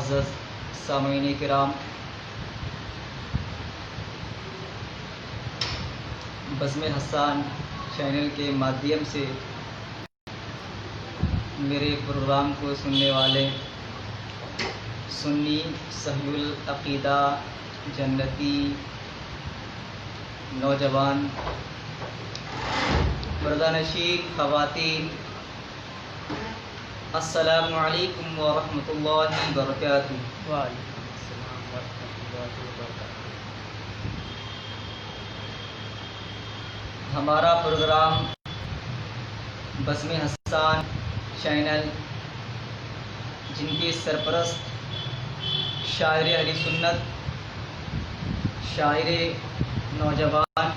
معزز سامعین کرام، بزم حسان چینل کے مادھیم سے میرے پروگرام کو سننے والے سنی صحیح العقیدہ جنتی نوجوان، پردہ نشین خواتین، السلام علیکم ورحمۃ اللہ وبرکاتہ۔ وعلیکم السلام ورحمۃ اللہ وبرکاتہ۔ ہمارا پروگرام بزم حسان چینل، جن کے سرپرست شاعر اہل سنت، شاعر نوجوان،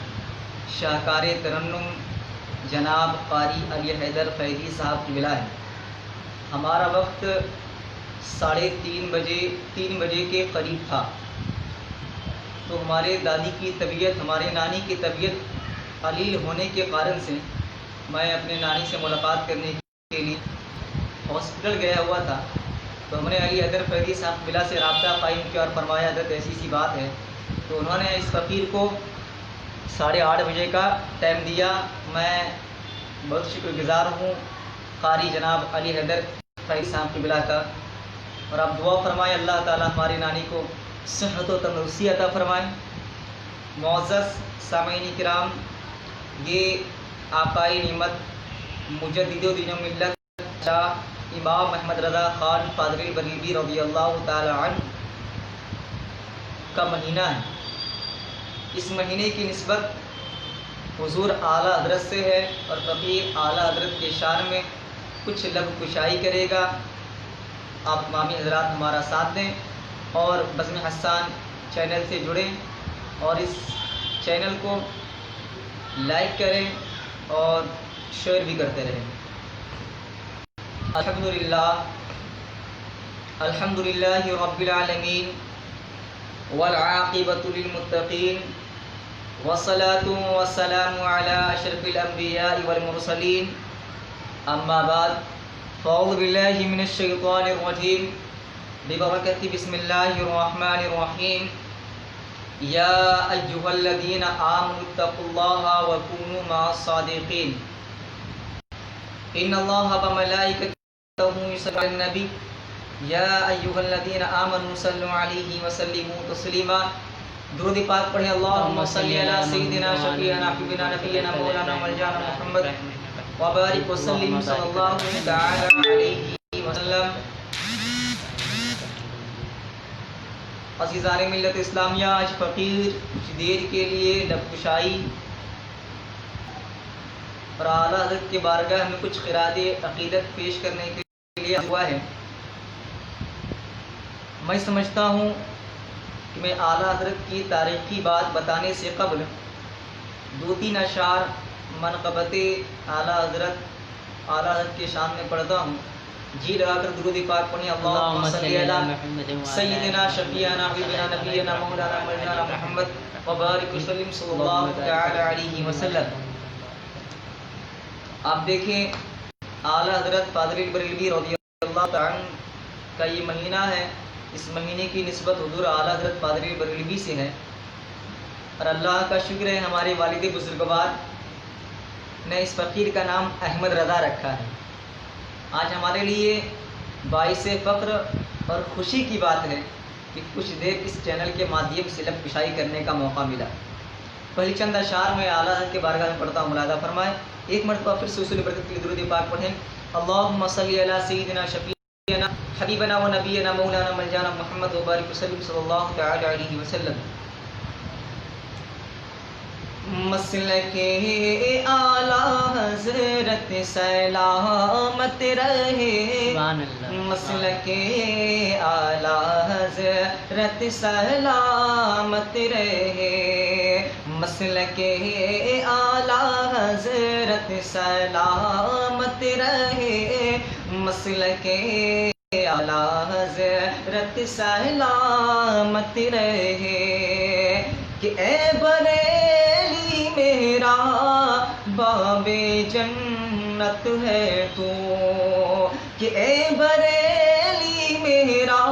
شاہکار ترنم جناب قاری علی حیدر فیضی صاحب کی ملا ہے۔ ہمارا وقت 3:30 بجے کے قریب تھا، تو ہمارے دادی کی طبیعت، ہمارے نانی کی طبیعت علیل ہونے کے کارن سے میں اپنے نانی سے ملاقات کرنے کے لیے ہاسپٹل گیا ہوا تھا۔ تو ہم نے علی حیدر فیضی صاحب ملا سے رابطہ قائم کیا اور فرمایا حضرت ایسی سی بات ہے، تو انہوں نے اس فقیر کو 8:30 بجے کا ٹائم دیا۔ میں بہت شکر گزار ہوں قاری جناب علی حیدر فیضی صاحب کی ملا کا، اور آپ دعا فرمائیں اللہ تعالیٰ ہماری نانی کو صحت و تندرستی عطا فرمائیں۔ معزز سامعین کرام، یہ آقائے نعمت مجدد دین و ملت شاہ امام محمد رضا خان پادری بریلوی رضی اللہ تعالی عنہ کا مہینہ ہے۔ اس مہینے کی نسبت حضور اعلیٰ حضرت سے ہے، اور فقیر اعلیٰ حضرت کے شان میں کچھ لب کشائی کرے گا۔ آپ تمامی حضرات ہمارا ساتھ دیں اور بزم حسان چینل سے جڑیں، اور اس چینل کو لائک کریں اور شیئر بھی کرتے رہیں۔ الحمدللہ رب العالمین والعاقبۃ للمتقین، والصلاة والسلام علی اشرف الانبیاء والمرسلین، اما بعد فاعوذ باللہ من الشیطان الرجیم، ببرکۃ بسم اللہ الرحمن الرحیم۔ یا ایھا الذین آمنوا اتقوا اللہ وکونوا مع الصادقین، ان اللہ وملائکتہ یصلون علی النبی، یا ایھا الذین آمنوا صلوا علیہ وسلموا تسلیما۔ درود پاک پڑھیں، اللہم صلی علی سیدنا شفیعنا حبیبنا نبینا مولانا ملجانا محمد وبارک وسلم صلی اللہ تعالی علیہ وسلم۔ عزیزان ملت اسلامیہ، آج فقیر کچھ دیر کے لیے لب کشائی اور اعلیٰ حضرت کے بارگاہ میں کچھ خراج عقیدت پیش کرنے کے لیے ہوا ہے۔ میں سمجھتا ہوں کہ میں اعلیٰ حضرت کی تاریخی بات بتانے سے قبل 2-3 اشعار منقبت اعلیٰ حضرت کے شان میں پڑھتا ہوں۔ جی لگا کر درود پاک پڑھیں، اللہم صلی علی سیدنا شفیعنا حبیبنا نبینا مولانا ملجانا محمد وبارک وسلم صلی اللہ تعالی علیہ وسلم۔ آپ دیکھیں، اعلیٰ حضرت پادری بریلوی رضی اللہ تعالی عنہ کا یہ مہینہ ہے۔ اس مہینے کی نسبت حضور اعلیٰ حضرت پادری بریلوی سے ہے، اور اللہ کا شکر ہے ہمارے والد بزرگوار نے اس فقیر کا نام احمد رضا رکھا ہے۔ آج ہمارے لیے باعث فخر اور خوشی کی بات ہے کہ کچھ دیر اس چینل کے مادھیم سے لب کشائی کرنے کا موقع ملا۔ پہلی چند اشعار میں اعلیٰ حضرت کے بارگاہ میں پڑھتا ہوں، ملاحظہ فرمائیں۔ ایک مرتبہ پھر سے اصول برکت کے لیے درود پاک پڑھیں، اللہم صلی علی سیدنا شفیعنا حبیبنا و نبینا مولانا ملجانا محمد وبارک وسلم صلی اللہ تعالی علیہ وسلم۔ مسلک اعلیٰ حضرت سلامت رہے، مسلک اعلیٰ حضرت سلامت رہے، مسلک اعلیٰ حضرت سلامت رہے، مسلک اعلیٰ حضرت سلامت رہے، کہ اے بریلی میرا باب جنت ہے تو، کہ اے بریلی میرا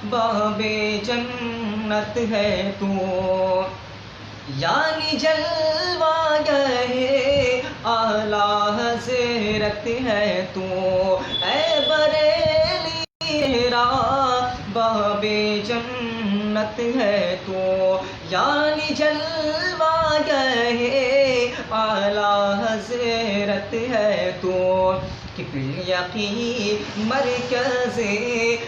باب جنت ہے تو، یعنی جلوہ گہے اعلیٰ حضرت ہے تو، اے بریلی تیرا باب جنت ہے تو، یعنی جلوہ گہے اعلیٰ حضرت ہے تو، کہ بالیقین مرکز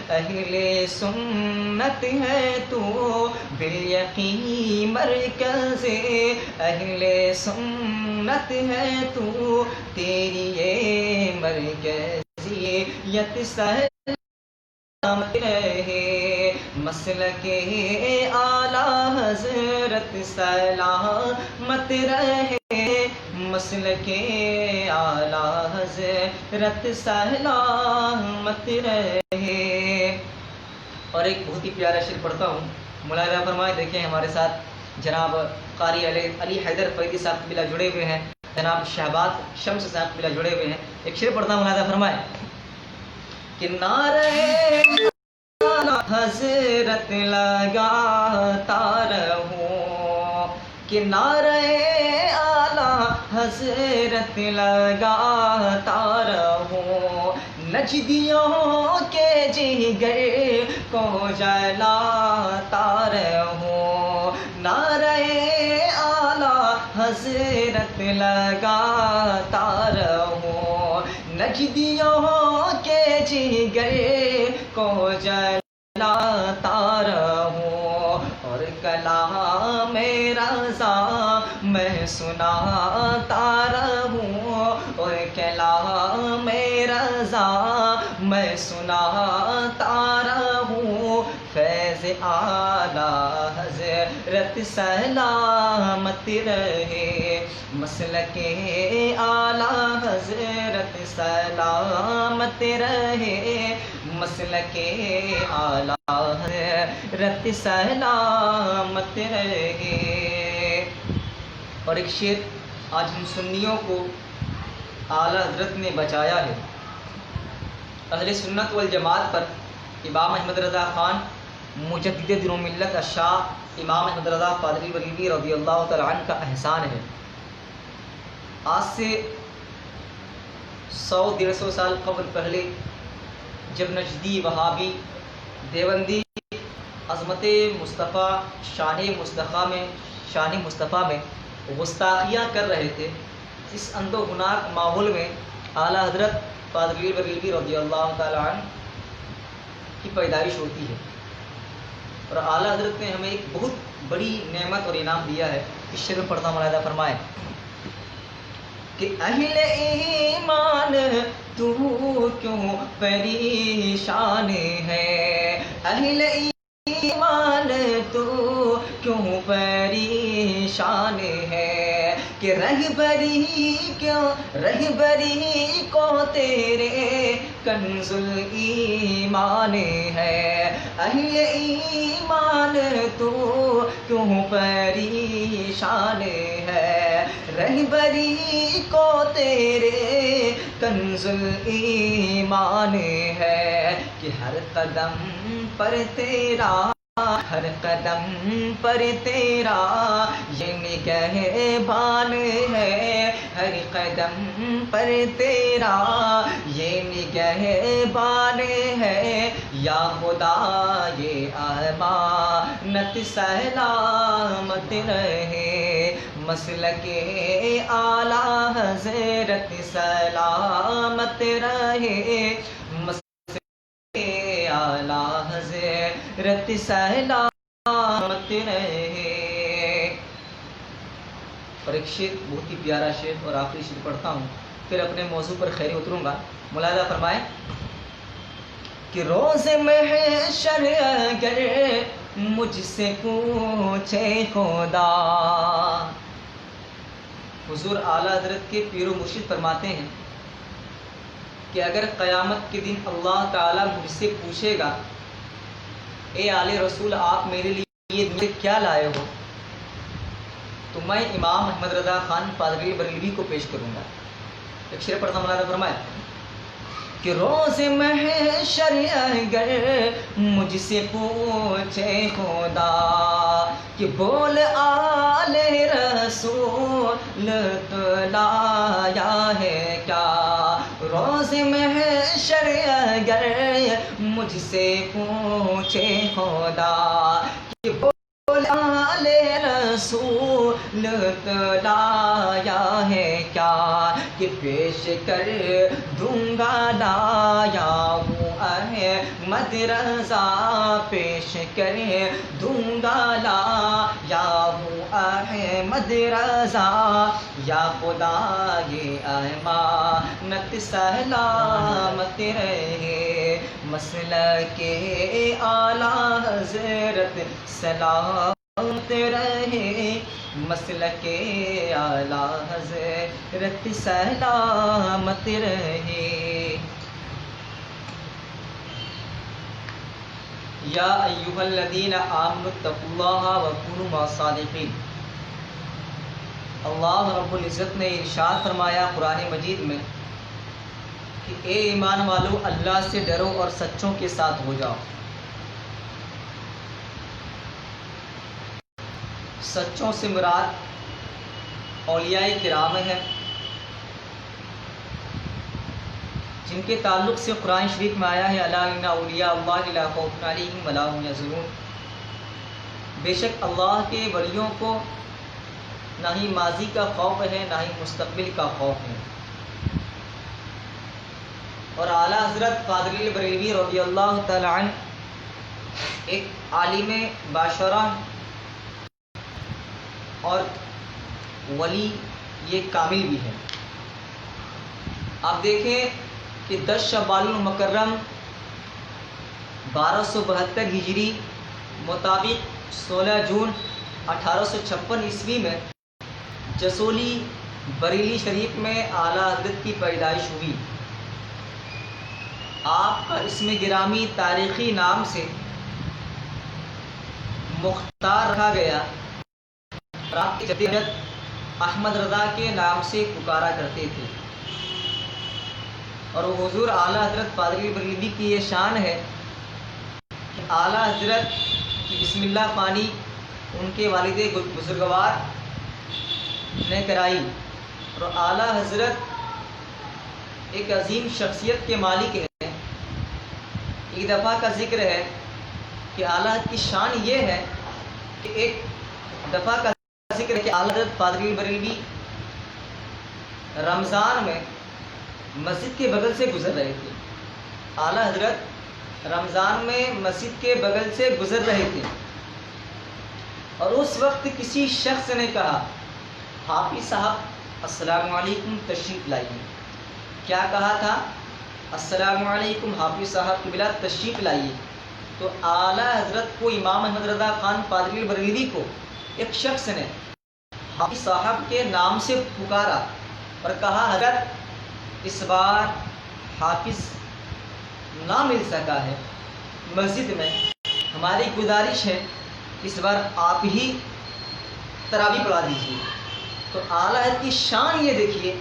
اہل سنت ہے تو، بالیقین مرکز اہل سنت ہے تو، تیری یہ مرکزیت سلامت رہے، مسلک اعلیٰ حضرت سلامت رہے، مسلک اعلیٰ حضرت سلامت رہے۔ اور ایک بہت ہی پیارا شعر پڑھتا ہوں، ملاحظہ فرمائے، دیکھیں ہمارے ساتھ جناب قاری علی حیدر فریدی صاحب قبلہ جڑے ہوئے ہیں، جناب شہباز شمس صاحب قبلہ جڑے ہوئے ہیں۔ ایک شعر پڑھتا ہوں، ملاحظہ فرمائے کہ نعرہ حضرت لگاتا رہوں، کہ نعرہ اعلیٰ حضرت لگاتا رہوں، نجدیوں کے جگر کو جلاتا رہوں، نعرہ اعلیٰ حضرت لگاتا رہوں، نجدیوں کے جگر کو جلاتا رہوں، اور کلام رضا میں سناتا رہوں، اور کلام رضا میں سناتا رہوں، فیض اعلیٰ حضرت سلامت رہے، مسلک اعلیٰ حضرت سلامت رہے، مسلک اعلیٰ حضرت سلامت رہے۔ اور ایک شعر آج ہم سنیوں کو اعلیٰ حضرت نے بچایا ہے۔ اہل سنت والجماعت پر امام احمد رضا خان مجدد دین و ملت الشاہ امام احمد رضا پادری بریلوی رضی اللہ تعالیٰ عنہ کا احسان ہے۔ آج سے 100-150 سال قبل پہلے جب نجدی، وہابی، دیوبندی عظمت مصطفیٰ شان مصطفیٰ میں گستاخیاں کر رہے تھے، اس اندھ و ہناک ماحول میں اعلیٰ حضرت پادری بریلوی رضی اللہ تعالیٰ عنہ کی پیدائش ہوتی ہے، اور اعلیٰ حضرت نے ہمیں ایک بہت بڑی نعمت اور انعام دیا ہے۔ اس شعر میں پڑھتا ہوں، ملاحظہ فرمائے کہ اہل ایمان تو کیوں پریشان ہے، اہل ایمان تو کیوں پریشان ہے، کہ رہبری کو تیرے کنز ایمان ہے، اہل ایمان تو کیوں پریشان ہے، رہبری کو تیرے کنز ایمان ہے، کہ ہر قدم پر تیرا، ہر قدم پر تیرا یہ نگہبان ہے، ہر قدم پر تیرا یہ نگہبان ہے، یا خدا یہ امانت سلامت رہے، مسلک اعلیٰ حضرت سلامت رہے، اعلیٰ حضرت سلامت رہے۔ اور ایک شعر بہت ہی پیارا شعر اور آخری شعر پڑھتا ہوں، پھر اپنے موضوع پر خیری اتروں گا۔ ملاحظہ فرمائیں کہ روز محشر اگر مجھ سے پوچھے خدا، حضور اعلیٰ حضرت کے پیر و مرشد فرماتے ہیں کہ اگر قیامت کے دن اللہ تعالیٰ مجھ سے پوچھے گا، اے آل رسول آپ میرے لیے کیا لائے ہو، تو میں امام احمد رضا خان پادری بریلوی کو پیش کروں گا۔ ایک شعر پڑھتا ہوں، ملاحظہ فرمائے کہ روز محشر اگر مجھ سے پوچھے خدا کہ بول آل رسول تو لایا ہے کیا، روز محشر اگر مجھ سے پوچھے خدا کہ بول آل رسول تو لایا ہے کیا، کہ پیش کر دوں گا لایا ہوں احمد رضا، پیش کر دوں گا لایا ہوں احمد رضا، یا خدا یہ امانت سلامت رہے، مسلک اعلیٰ حضرت سلامت رہے، مسلک اعلیٰ حضرت سلامت رہے۔ یا ایھا الذین آمنوا اتقوا اللہ وکونوا مع الصادقین۔ اللہ رب العزت نے ارشاد فرمایا قرآن مجید میں کہ اے ایمان والو اللہ سے ڈرو اور سچوں کے ساتھ ہو جاؤ۔ سچوں سے مراد اولیاء کرام ہیں، جن کے تعلق سے قرآن شریف میں آیا ہے الا ان اولیاء اللہ لا خوف علیہم ولا هم یحزنون، بے شک اللہ کے ولیوں کو نہ ہی ماضی کا خوف ہے نہ ہی مستقبل کا خوف ہے۔ اور اعلیٰ حضرت قادری بریلوی رضی اللہ تعالی عنہ ایک عالم باشرہ اور ولی یہ کامل بھی ہے۔ آپ دیکھیں کہ 10 شوال المکرم 1272 ہجری مطابق 16 جون 1856 عیسوی میں جسولی بریلی شریف میں اعلیٰ حضرت کی پیدائش ہوئی۔ آپ کا اسم گرامی تاریخی نام سے مختار رکھا گیا اور آپ کی جدید احمد رضا کے نام سے پکارا کرتے تھے، اور وہ حضور اعلیٰ حضرت قادری بریلوی کی یہ شان ہے کہ اعلیٰ حضرت کی بسم اللہ خوانی ان کے والد بزرگوار نے کرائی، اور اعلیٰ حضرت ایک عظیم شخصیت کے مالک ہیں۔ ایک دفعہ کا ذکر ہے کہ اعلیٰ حضرت کی شان یہ ہے کہ ایک دفعہ کا ذکر ہے کہ اعلیٰ حضرت قادری بریلوی رمضان میں مسجد کے بغل سے گزر رہے تھے۔ اعلیٰ حضرت رمضان میں مسجد کے بغل سے گزر رہے تھے، اور اس وقت کسی شخص نے کہا حافظ صاحب السلام علیکم تشریف لائیے۔ کیا کہا تھا؟ السلام علیکم حافظ صاحب قبلہ تشریف لائیے۔ تو اعلیٰ حضرت کو امام احمد رضا خان قادری بریلوی کو ایک شخص نے حافظ صاحب کے نام سے پکارا اور کہا حضرت اس بار حافظ نہ مل سکا ہے مسجد میں، ہماری گزارش ہے اس بار آپ ہی تراویح پڑھا دیجیے۔ تو اعلیٰ حضرت کی شان یہ دیکھیے،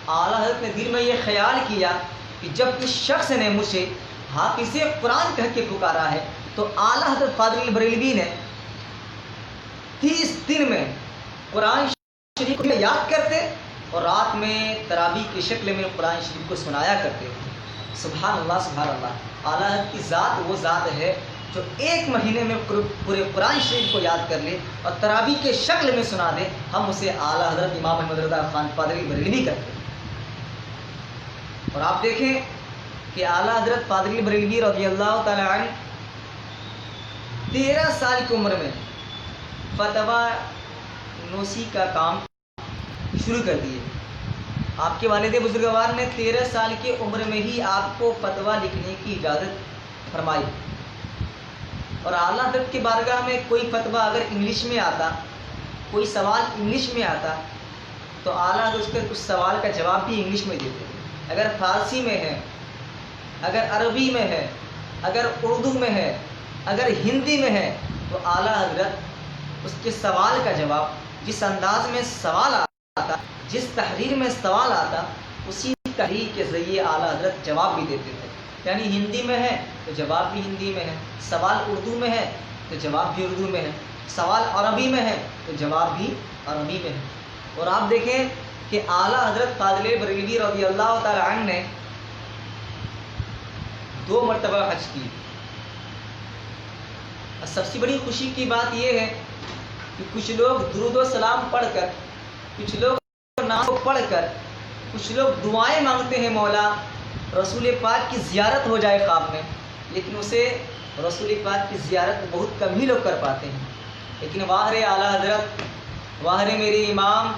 اعلیٰ حضرت نے دل میں یہ خیال کیا کہ جب اس شخص نے مجھے حافظ قرآن کہہ کے پکارا ہے تو اعلیٰ حضرت قادری بریلوی نے 30 دن میں قرآن شریف کو یاد کرتے اور رات میں تراویح کی شکل میں قرآن شریف کو سنایا کرتے تھے۔ سبحان اللہ سبحان اللہ۔ اعلیٰ حضرت کی ذات وہ ذات ہے جو ایک مہینے میں پورے قرآن شریف کو یاد کر لے اور تراویح کے شکل میں سنا دے، ہم اسے اعلیٰ حضرت امام احمد رضا خان قادری بریلوی کرتے ہیں۔ اور آپ دیکھیں کہ اعلیٰ حضرت قادری بریلوی رضی اللہ تعالی عنہ 13 سال کی عمر میں فتویٰ نویسی کا کام شروع کر دیے۔ آپ کے والد بزرگوار نے 13 سال کی عمر میں ہی آپ کو فتویٰ لکھنے کی اجازت فرمائی، اور اعلیٰ حضرت کی بارگاہ میں کوئی فتویٰ اگر انگلش میں آتا، کوئی سوال انگلش میں آتا تو اعلیٰ حضرت اس کے اس سوال کا جواب بھی انگلش میں دیتے تھے۔ اگر فارسی میں ہے، اگر عربی میں ہے، اگر اردو میں ہے، اگر ہندی میں ہے، تو اعلیٰ حضرت اس کے سوال کا جواب جس انداز میں سوال آتا، جس تحریر میں سوال آتا، اسی تحریر کے ذریعے اعلیٰ حضرت جواب بھی دیتے تھے. یعنی ہندی میں ہے تو جواب بھی ہندی میں ہے، سوال اردو میں ہے تو جواب بھی اردو میں ہے، سوال عربی میں ہے تو جواب بھی عربی میں ہے. اور آپ دیکھیں کہ اعلیٰ حضرت فاضل بریلوی رضی اللہ تعالی عنہ نے 2 مرتبہ حج کی. سب سے بڑی خوشی کی بات یہ ہے کہ کچھ لوگ درود و سلام پڑھ کر، کچھ لوگ نام کو پڑھ کر، کچھ لوگ دعائیں مانگتے ہیں مولا رسول پاک کی زیارت ہو جائے خواب میں، لیکن اسے رسول پاک کی زیارت بہت کم ہی لوگ کر پاتے ہیں. لیکن واہ رے اعلیٰ حضرت، واہ رے میرے امام،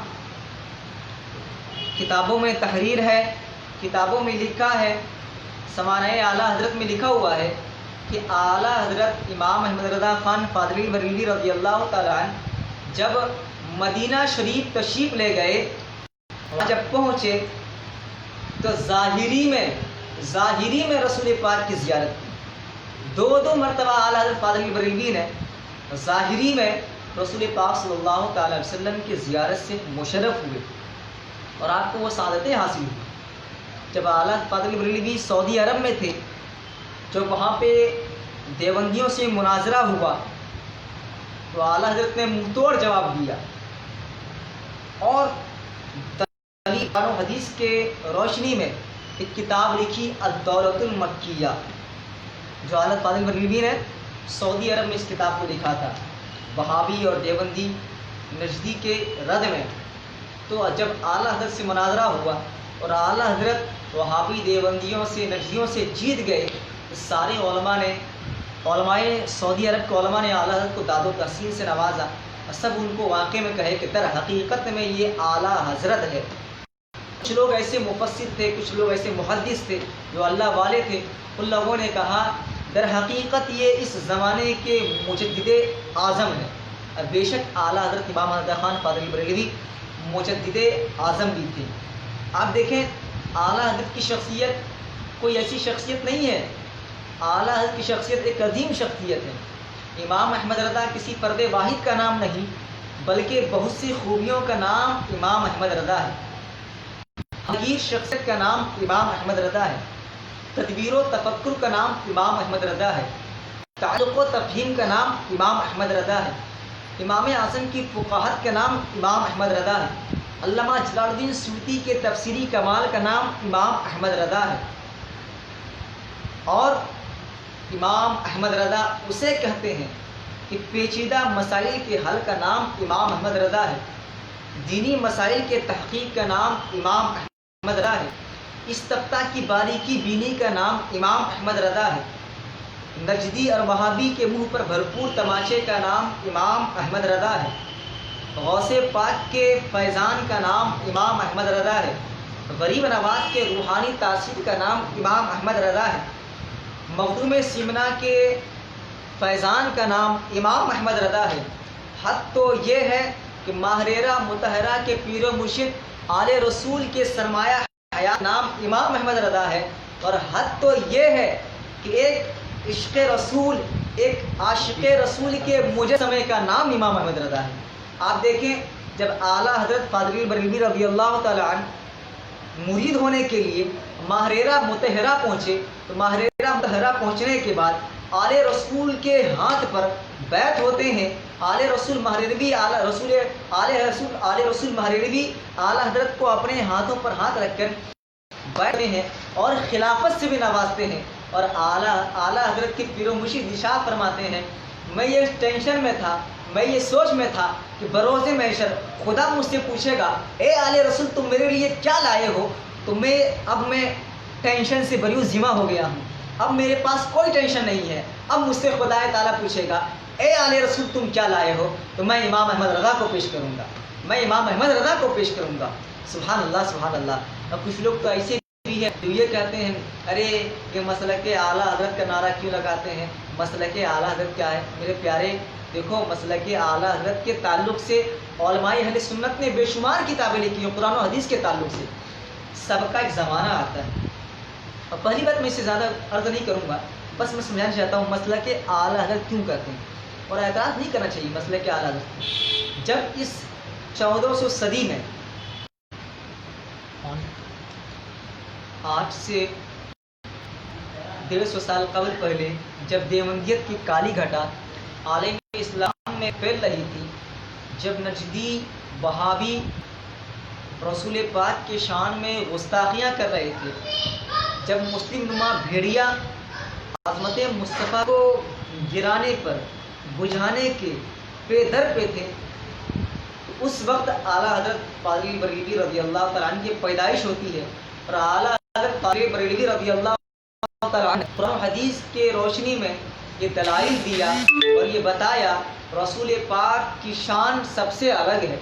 کتابوں میں تحریر ہے، کتابوں میں لکھا ہے، سمانۂ اعلیٰ حضرت میں لکھا ہوا ہے کہ اعلیٰ حضرت امام احمد رضا خان فاضل بریلوی رضی اللہ تعالیٰ عنہ جب مدینہ شریف تشریف لے گئے، جب پہنچے تو ظاہری میں رسول پاک کی زیارت کی. 2 مرتبہ اعلیٰ حضرت فاضل بریلوی نے ظاہری میں رسول پاک صلی اللہ تعالی وسلم کی زیارت سے مشرف ہوئے اور آپ کو وہ سعادتیں حاصل ہوئی. جب اعلیٰ فاضل بریلوی سعودی عرب میں تھے، جب وہاں پہ دیوبندیوں سے مناظرہ ہوا تو اعلیٰ حضرت نے منہ توڑ جواب دیا اور قرآن و حدیث کے روشنی میں ایک کتاب لکھی الدولۃ المکیہ، جو اعلیٰ فاضل بریلوی نے سعودی عرب میں اس کتاب کو لکھا تھا وہابی اور دیوبندی نجدی کے رد میں. تو جب اعلیٰ حضرت سے مناظرہ ہوا اور اعلیٰ حضرت وہابی دیوبندیوں سے نجدیوں سے جیت گئے، سارے علماء سعودی عرب کے علماء نے اعلیٰ حضرت کو داد و تحسین سے نوازا اور سب ان کو واقعے میں کہے کہ در حقیقت میں یہ اعلیٰ حضرت ہے. کچھ لوگ ایسے مفسر تھے، کچھ لوگ ایسے محدث تھے جو اللہ والے تھے، ان لوگوں نے کہا در حقیقت یہ اس زمانے کے مجدد اعظم ہے. اور بے شک اعلیٰ حضرت امام احمد رضا خان فاضل بریلوی مجدد اعظم بھی تھے. آپ دیکھیں اعلیٰ حضرت کی شخصیت کوئی ایسی شخصیت نہیں ہے، اعلیٰ حضرت کی شخصیت ایک عظیم شخصیت ہے. امام احمد رضا کسی فرد واحد کا نام نہیں بلکہ بہت سی خوبیوں کا نام امام احمد رضا ہے. حقیر شخصیت کا نام امام احمد رضا ہے، تدبیر و تفکر کا نام امام احمد رضا ہے، تعلق و تفہیم کا نام امام احمد رضا ہے، امام اعظم کی فقاہت کا نام امام احمد رضا ہے، علامہ جلال الدین سیوطی کے تفسیری کمال کا نام امام احمد رضا ہے. اور امام احمد رضا اسے کہتے ہیں کہ پیچیدہ مسائل کے حل کا نام امام احمد رضا ہے، دینی مسائل کے تحقیق کا نام امام احمد رضا ہے، اس طبقہ کی باریکی بینی کا نام امام احمد رضا ہے، نجدی اور وہابی کے منہ پر بھرپور تماچے کا نام امام احمد رضا ہے، غوث پاک کے فیضان کا نام امام احمد رضا ہے، غریب نواز کے روحانی تاثیر کا نام امام احمد رضا ہے، مخدوم سیمنا کے فیضان کا نام امام احمد رضا ہے. حد تو یہ ہے کہ ماہرہ متحرہ کے پیر و مرشد آل رسول کے سرمایہ حیات نام امام احمد رضا ہے. اور حد تو یہ ہے کہ ایک عشق رسول، ایک عاشق رسول کے مجسمے کا نام امام احمد رضا ہے. آپ دیکھیں جب اعلیٰ حضرت فاضل بریلوی رضی اللہ تعالی عنہ مرید ہونے کے لیے ماہرہ متحرہ پہنچے تو ماہرہ متحرہ پہنچنے کے بعد آل رسول کے ہاتھ پر بیعت ہوتے ہیں. آل رسول ماہرروی آل رسول ماہرروی اعلیٰ حضرت کو اپنے ہاتھوں پر ہاتھ رکھ کر بیٹھتے ہیں اور خلافت سے بھی نوازتے ہیں. اور اعلیٰ حضرت کے پیر و مرشد ارشاد فرماتے ہیں، میں یہ ٹینشن میں تھا، میں یہ سوچ میں تھا کہ بروز محشر خدا مجھ سے پوچھے گا اے آل رسول تم میرے لیے کیا لائے ہو. تو اب میں ٹینشن سے بریو ذمہ ہو گیا ہوں، اب میرے پاس کوئی ٹینشن نہیں ہے. اب مجھ سے خدا تعالیٰ پوچھے گا اے آل رسول تم کیا لائے ہو، تو میں امام احمد رضا کو پیش کروں گا، میں امام احمد رضا کو پیش کروں گا. سبحان اللہ سبحان اللہ. اور کچھ لوگ تو ایسے بھی ہیں جو یہ کہتے ہیں ارے یہ مسلک اعلیٰ حضرت کا نعرہ کیوں لگاتے ہیں، مسلک اعلیٰ حضرت کیا ہے. میرے پیارے دیکھو، مسلک اعلیٰ حضرت کے تعلق سے علماء اہل سنت نے بے شمار کتابیں لکھی ہیں قرآن و حدیث کے تعلق سے. سب کا ایک زمانہ آتا ہے. اور پہلی بات میں اس سے زیادہ عرض نہیں کروں گا، بس میں سمجھانا چاہتا ہوں مسلک اعلیٰ حضرت کیوں کہتے ہیں. اور اعتراض نہیں کرنا چاہیے مسلک اعلیٰ حضرت. جب اس 1400 صدی میں آج سے 150 سال قبل پہلے جب دیوبندیت کی کالی گھٹا عالم اسلام میں پھیل رہی تھی، جب نجدی وہابی رسول پاک کے شان میں گستاخیاں کر رہے تھے، جب مسلم نما بھیڑیا عظمت مصطفیٰ کو گرانے پر بجھانے کے پے در پہ تھے، تو اس وقت اعلیٰ حضرت پادری بریلوی رضی اللہ تعالیٰ عنہ کی پیدائش ہوتی ہے، اور اعلیٰ حضرت پادری بریلوی رضی اللہ تعالیٰ عنہ قرآن حدیث کے روشنی میں یہ دلائل دیا اور یہ بتایا رسول پاک کی شان سب سے الگ ہے۔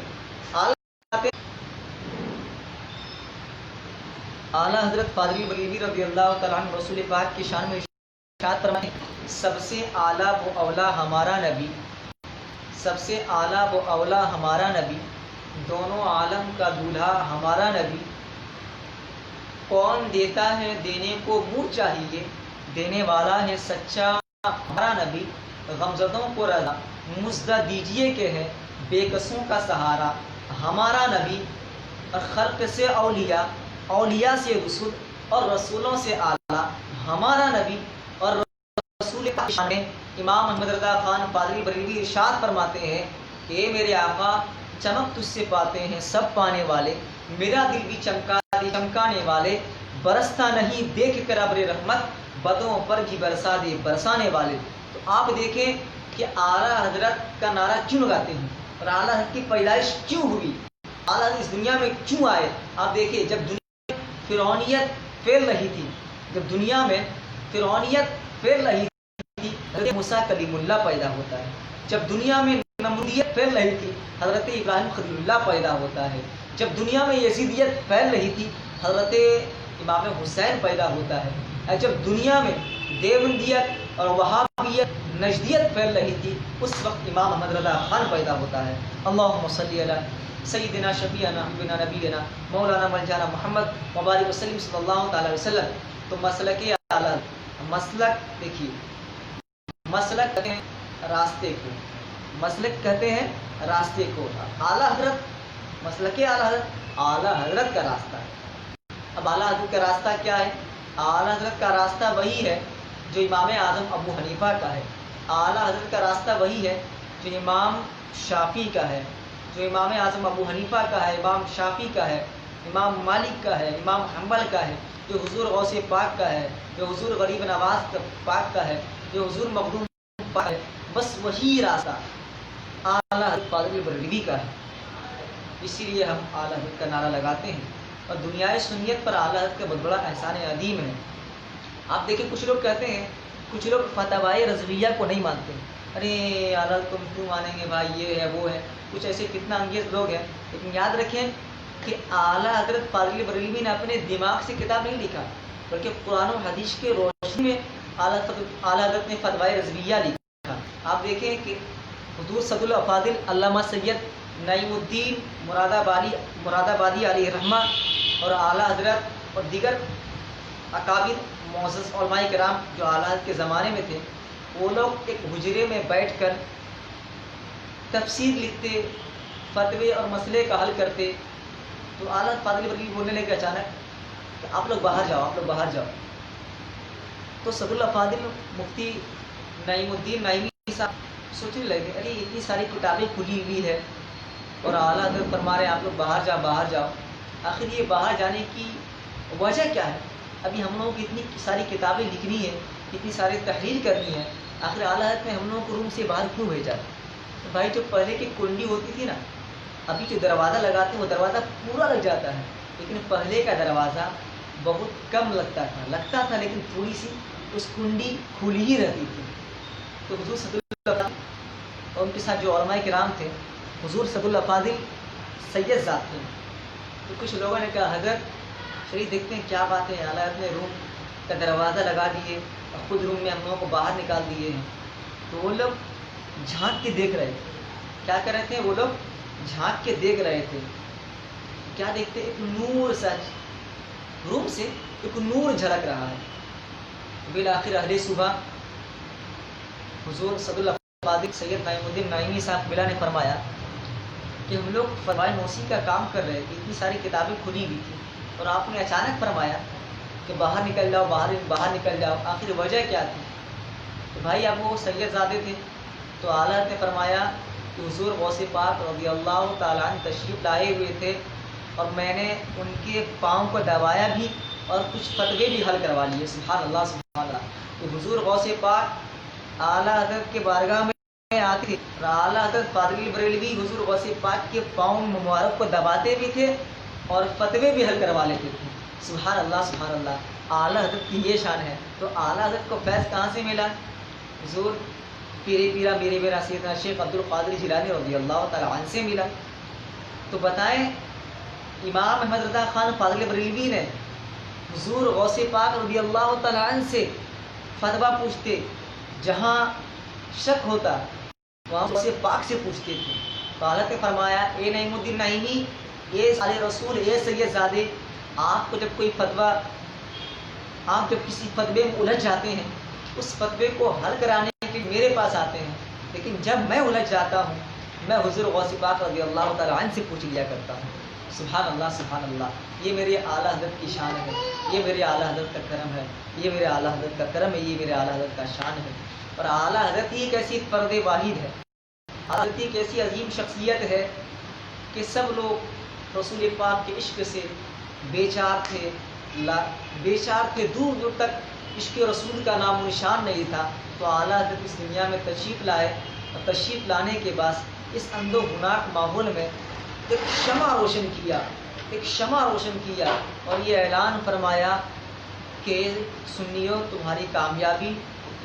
اعلیٰ حضرت پادری بریلوی رضی اللہ تعالیٰ عنہ رسول پاک کی شان میں ارشاد فرمائے، سب سے اعلیٰ و اولا ہمارا نبی، سب سے اعلیٰ و اولا ہمارا نبی، دونوں عالم کا دولہا ہمارا نبی، کون دیتا ہے دینے کو منہ چاہیے، دینے والا ہے سچا ہمارا نبی، غمزدوں کو رضا مزدہ دیجیے کہ ہے بے کسوں کا سہارا ہمارا نبی، اور خلق سے اولیاء، اولیاء سے رسول اور رسولوں سے اعلیٰ ہمارا نبی، اور رسول کی شان میں امام احمد رضا خان پادری بریلوی ارشاد فرماتے ہیں کہ اے میرے آقا، چمک تجھ سے پاتے ہیں سب پانے والے، میرا دل بھی چمکا دے چمکانے والے، برستا نہیں دیکھ کر ابر رحمت، بدوں پر بھی برسا دے برسانے والے۔ تو آپ دیکھیں کہ اعلیٰ حضرت کا نعرہ کیوں لگاتے ہیں اور اعلیٰ حضرت کی پیدائش کیوں ہوئی، اعلیٰ حضرت اس دنیا میں کیوں آئے۔ آپ دیکھیں جب دنیا میں فرعونیت پھیل رہی تھی، جب دنیا میں فرعونیت پھیل رہی تھی، حضرت موسیٰ کلیم اللہ پیدا ہوتا ہے، جب دنیا میں نمرودیت پھیل رہی تھی، حضرت ابراہیم خلیل اللہ پیدا ہوتا ہے، جب دنیا میں یزیدیت پھیل رہی تھی، حضرت امام حسین پیدا ہوتا ہے، جب دنیا میں دیوبندیت اور وہابیت نجدیت پھیل رہی تھی، اس وقت امام احمد رضا خان پیدا ہوتا ہے۔ اللہم صلی علی سیدنا شفیعنا حبیبنا نبینا مولانا ملجانا محمد مبارک وسلم صلی اللہ تعالی وسلم۔ تو مسلک اعلیٰ، مسلک دیکھیے، مسلک کہتے ہیں راستے کو، مسلک کہتے ہیں راستے کو، اعلیٰ حضرت مسلک اعلیٰ حضرت اعلیٰ حضرت کا راستہ ہے۔ اب اعلیٰ حضرت کا راستہ کیا ہے؟ اعلیٰ حضرت کا راستہ وہی ہے جو امام اعظم ابو حنیفہ کا ہے، اعلیٰ حضرت کا راستہ وہی ہے جو امام شافعی کا ہے، جو امام اعظم ابو حنیفہ کا ہے، امام شافعی کا ہے، امام مالک کا ہے، امام حنبل کا ہے، جو حضور غوث پاک کا ہے، جو حضور غریب نواز پاک کا ہے، جو حضور مخدوم پاک ہے، بس وہی راستہ اعلیٰ حضرت پادری بریلوی کا ہے۔ اسی لیے ہم اعلیٰ حضرت کا نعرہ لگاتے ہیں، اور دنیائے سنیت پر اعلیٰ حضرت کا بہت بڑا احسان عظیم ہے۔ آپ دیکھیں کچھ لوگ کہتے ہیں، کچھ لوگ فتاوائے رضویہ کو نہیں مانتے، ارے اعلیٰ تم کیوں مانیں گے بھائی، یہ ہے وہ ہے، کچھ ایسے فتنہ انگیز لوگ ہیں۔ لیکن یاد رکھیں کہ اعلیٰ حضرت پادری بریلوی نے اپنے دماغ سے کتاب نہیں لکھا، بلکہ قرآن و حدیث کے روشنی میں اعلیٰ حضرت نے فتوائے رضویہ لکھا۔ آپ دیکھیں کہ حضور صد الافاضل علامہ سید نعیم الدین مراد آبادی علیہ رحمہ اور اعلیٰ حضرت اور دیگر اکابر معزز علماء کرام جو اعلیٰ حضرت کے زمانے میں تھے، وہ لوگ ایک حجرے میں بیٹھ کر تفسیر لکھتے، فتوے اور مسئلے کا حل کرتے، تو اعلیٰ پادری بریلوی بولنے لگے اچانک کہ آپ لوگ باہر جاؤ، آپ لوگ باہر جاؤ۔ تو صد الافاضل مفتی نعیم الدین نعیمی صاحب سوچنے لگے، ارے اتنی ساری کتابیں کھلی ہوئی ہے اور اعلیٰ حضرت فرما رہے ہیں آپ لوگ باہر جاؤ باہر جاؤ، آخر یہ باہر جانے کی وجہ کیا ہے؟ ابھی ہم لوگوں کی اتنی ساری کتابیں لکھنی ہے، اتنی ساری تحریر کرنی ہے، آخر اعلیٰ حضرت نے ہم لوگوں کو روم سے باہر کیوں بھیجا؟ تو بھائی جو پہلے کی کنڈی ہوتی تھی نا، ابھی جو دروازہ لگاتے ہیں وہ دروازہ پورا لگ جاتا ہے، لیکن پہلے کا دروازہ بہت کم لگتا تھا لیکن تھوڑی سی اس کنڈی کھلی ہی رہتی تھی۔ تو حضور صد اللہ اور ان کے ساتھ جو علماء کرام تھے، حضور صد الافاضل سید ذات تھے، تو کچھ لوگوں نے کہا حضرت شریف دیکھتے ہیں کیا بات ہے، اعلیٰ حضرت نے روم کا دروازہ لگا دیے اور خود روم میں ہم لوگوں کو باہر نکال دیے ہیں۔ تو وہ لوگ جھانک کے دیکھ رہے تھے، کیا کر رہے تھے؟ وہ لوگ جھانک کے دیکھ رہے تھے، کیا دیکھتے؟ ایک نور سا روم سے ایک نور جھلک رہا ہے۔ بالآخر اہل صبح حضور صد الافاضل سید نعیم الدین نعیمی صاحب ملا نے فرمایا کہ ہم لوگ فتوائے نوسی کا کام کر رہے تھے، اتنی ساری کتابیں کھلی ہوئی تھی، اور آپ نے اچانک فرمایا کہ باہر نکل جاؤ، باہر نکل جاؤ، آخر وجہ کیا تھی؟ تو بھائی اب وہ سید زادے تھے، تو اعلیٰ نے فرمایا کہ حضور غوث پاک رضی اللہ تعالیٰ عنہ تشریف لائے ہوئے تھے اور میں نے ان کے پاؤں کو دبایا بھی اور کچھ فتوے بھی حل کروا لیے۔ سبحان اللہ سبحان اللہ۔ تو حضور غوث پاک اعلیٰ حضرت کے بارگاہ میں آتے تھے اور اعلیٰ حضرت قادری بریلوی حضور غوث پاک کے پاؤں مبارک کو دباتے بھی تھے اور فتوے بھی حل کروا لیتے تھے۔ سبحان اللہ سبحان اللہ، اعلیٰ حضرت کی یہ شان ہے۔ تو اعلیٰ حضرت کو فیض کہاں سے ملا؟ حضور پیرے پیرا میرے میرا سیدنا شیخ عبد القادر جیلانی رضی اللہ تعالیٰ عنہ سے ملا۔ تو بتائیں امام احمد رضا خان فاضل بریلوی نے حضور غوث پاک رضی اللہ تعالیٰ عنہ سے فتویٰ پوچھتے، جہاں شک ہوتا وہاں غوث پاک سے پوچھتے تھے۔ تو حضرت نے فرمایا اے نعیم الدین نعیمی، اے سال رسول، اے سید زادے، آپ کو جب کوئی فتویٰ، آپ جب کسی فتوے میں الجھ جاتے ہیں اس فتوے کو حل کرانے کے لیے میرے پاس آتے ہیں، لیکن جب میں الجھ جاتا ہوں میں حضور غوث پاک رضی اللہ تعالیٰ عنہ سے پوچھ لیا کرتا ہوں۔ سبحان اللہ سبحان اللہ، یہ میرے اعلیٰ حضرت کی شان ہے، یہ میرے اعلیٰ حضرت کا کرم ہے، یہ میرے اعلیٰ حضرت کا کرم ہے، یہ میرے اعلیٰ حضرت کا شان ہے۔ اور اعلیٰ حضرت ہی ایک ایسی فرد واحد ہے، حضرت ایک ایسی عظیم شخصیت ہے کہ سب لوگ رسول پاک کے عشق سے بے چار تھے، دور دور تک عشق رسول کا نام و نشان نہیں تھا۔ تو اعلیٰ حضرت اس دنیا میں تشریف لائے اور تشریف لانے کے بعد اس اندھ و گناہ ماحول میں ایک شمع روشن کیا اور یہ اعلان فرمایا کہ سنیو تمہاری کامیابی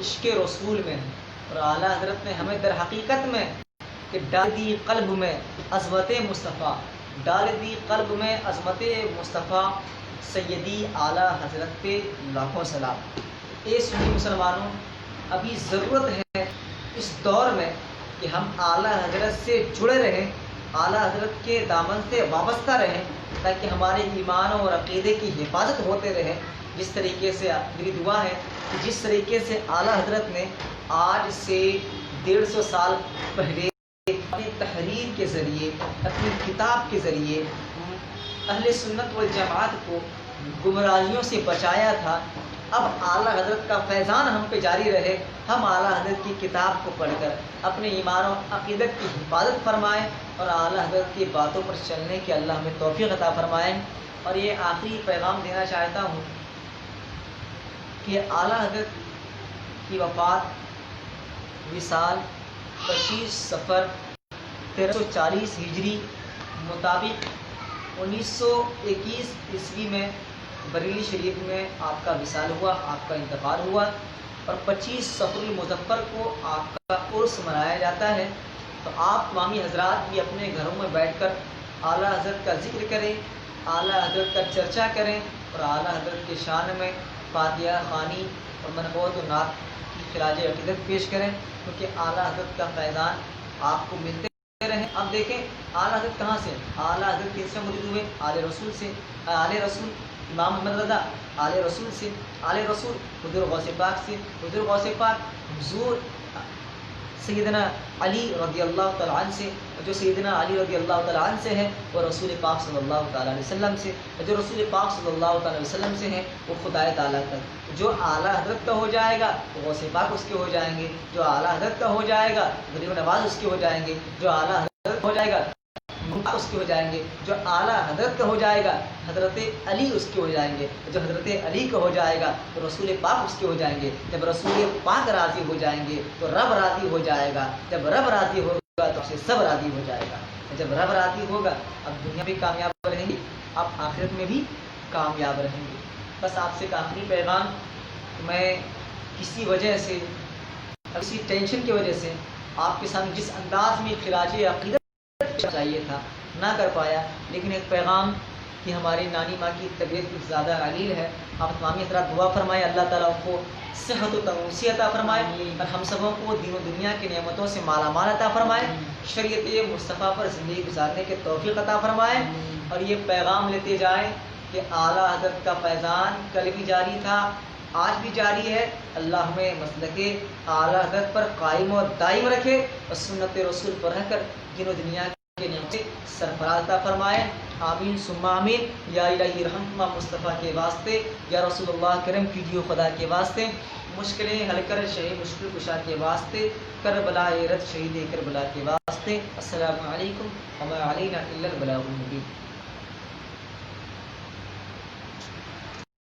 عشق رسول میں ہے۔ اور اعلیٰ حضرت نے ہمیں در حقیقت میں کہ ڈال دی قلب میں عظمت مصطفیٰ، ڈال دی قلب میں عظمت مصطفیٰ سیدی اعلیٰ حضرت پہ لاکھوں سلام۔ اے سنی مسلمانوں، ابھی ضرورت ہے اس دور میں کہ ہم اعلیٰ حضرت سے جڑے رہیں، اعلیٰ حضرت کے دامن سے وابستہ رہیں، تاکہ ہمارے ایمان اور عقیدے کی حفاظت ہوتے رہے۔ جس طریقے سے میری دعا ہے کہ جس طریقے سے اعلیٰ حضرت نے آج سے 150 سال پہلے اپنی تحریر کے ذریعے، اپنی کتاب کے ذریعے اہل سنت والجماعت کو گمراہیوں سے بچایا تھا، اب اعلیٰ حضرت کا فیضان ہم پہ جاری رہے۔ ہم اعلیٰ حضرت کی کتاب کو پڑھ کر اپنے ایمان و عقیدت کی حفاظت فرمائیں اور اعلیٰ حضرت کی باتوں پر چلنے کی اللہ ہمیں توفیق عطا فرمائیں۔ اور یہ آخری پیغام دینا چاہتا ہوں کہ اعلیٰ حضرت کی وفات وصال 25 صفر 1340 ہجری مطابق 1921 عیسوی میں بریلی شریف میں آپ کا وصال ہوا، آپ کا انتقال ہوا، اور 25 صفر المظفر کو آپ کا عرس منایا جاتا ہے۔ تو آپ تمامی حضرات بھی اپنے گھروں میں بیٹھ کر اعلیٰ حضرت کا ذکر کریں، اعلیٰ حضرت کا چرچا کریں اور اعلیٰ حضرت کے شان میں فاتحہ خوانی اور منقوت و نعت کی خراج عقیدت پیش کریں، کیونکہ اعلیٰ حضرت کا فیضان آپ کو ملتے رہیں۔ اب دیکھیں اعلیٰ حضرت کہاں سے؟ اعلیٰ حضرت کس سے مرید ہوئے؟ آل رسول سے، آل رسول امام محمد رضا، آل رسول سے، آل رسول حضور غوث پاک سے، حضور غوث پاک حضور سیدنا علی رضی اللہ تعالیٰ عنہ سے، جو سیدنا علی رضی اللہ تعالیٰ عنہ سے ہے وہ رسول پاک صلی اللہ تعالیٰ علیہ وسلم سے، جو رسول پاک صلی اللہ تعالیٰ علیہ وسلم سے ہیں وہ خدا تعالیٰ تک۔ جو اعلیٰ حضرت کا ہو جائے گا وہ غوث پاک اس کے ہو جائیں گے، جو اعلیٰ حضرت کا ہو جائے گا غریب نواز اس کے ہو جائیں گے، جو اعلیٰ حضرت ہو جائے گا اس کے ہو جائیں گے، جو اعلیٰ حضرت کا ہو جائے گا حضرت علی اس کے ہو جائیں گے، جو حضرت علی کا ہو جائے گا تو رسول پاک اس کے ہو جائیں گے۔ جب رسول پاک راضی ہو جائیں گے تو رب راضی ہو جائے گا، جب رب راضی ہوگا تو سے سب راضی ہو جائے گا، جب رب راضی ہوگا اب دنیا بھی کامیاب رہیں گی، اب آخرت میں بھی کامیاب رہیں گے۔ بس آپ سے ایک آخری پیغام، میں کسی وجہ سے، کسی ٹینشن کی وجہ سے آپ کے سامنے جس انداز میں خراج عقیدت چاہیے تھا نہ کر پایا، لیکن ایک پیغام کہ ہماری نانی ماں کی طبیعت کچھ زیادہ علیل ہے، آپ تمامی حضرات دعا فرمائے اللہ تعالیٰ کو صحت و تندرستی عطا فرمائے اور ہم سبوں کو دین و دنیا کی نعمتوں سے مالا مال عطا فرمائے، شریعت مصطفیٰ پر زندگی گزارنے کے توفیق عطا فرمائے، اور یہ پیغام لیتے جائیں کہ اعلیٰ حضرت کا فیضان کل بھی جاری تھا، آج بھی جاری ہے۔ اللہ ہمیں مسلک اعلیٰ حضرت پر قائم و دائم رکھے اور سنت رسول پر رہ کر دین و دنیا کے نعمت سے سرفراز عطا فرمائے۔ آمین ثم آمین۔ یا الہی رحمتما مصطفیٰ کے واسطے، یا رسول اللہ کرم کیجیے خدا کے واسطے، مشکلیں حل کر شہید مشکل کشا کے واسطے، کربلا رت شہید کربلا کے واسطے۔ السلام علیکم وما علینا الا البلاغ المبین۔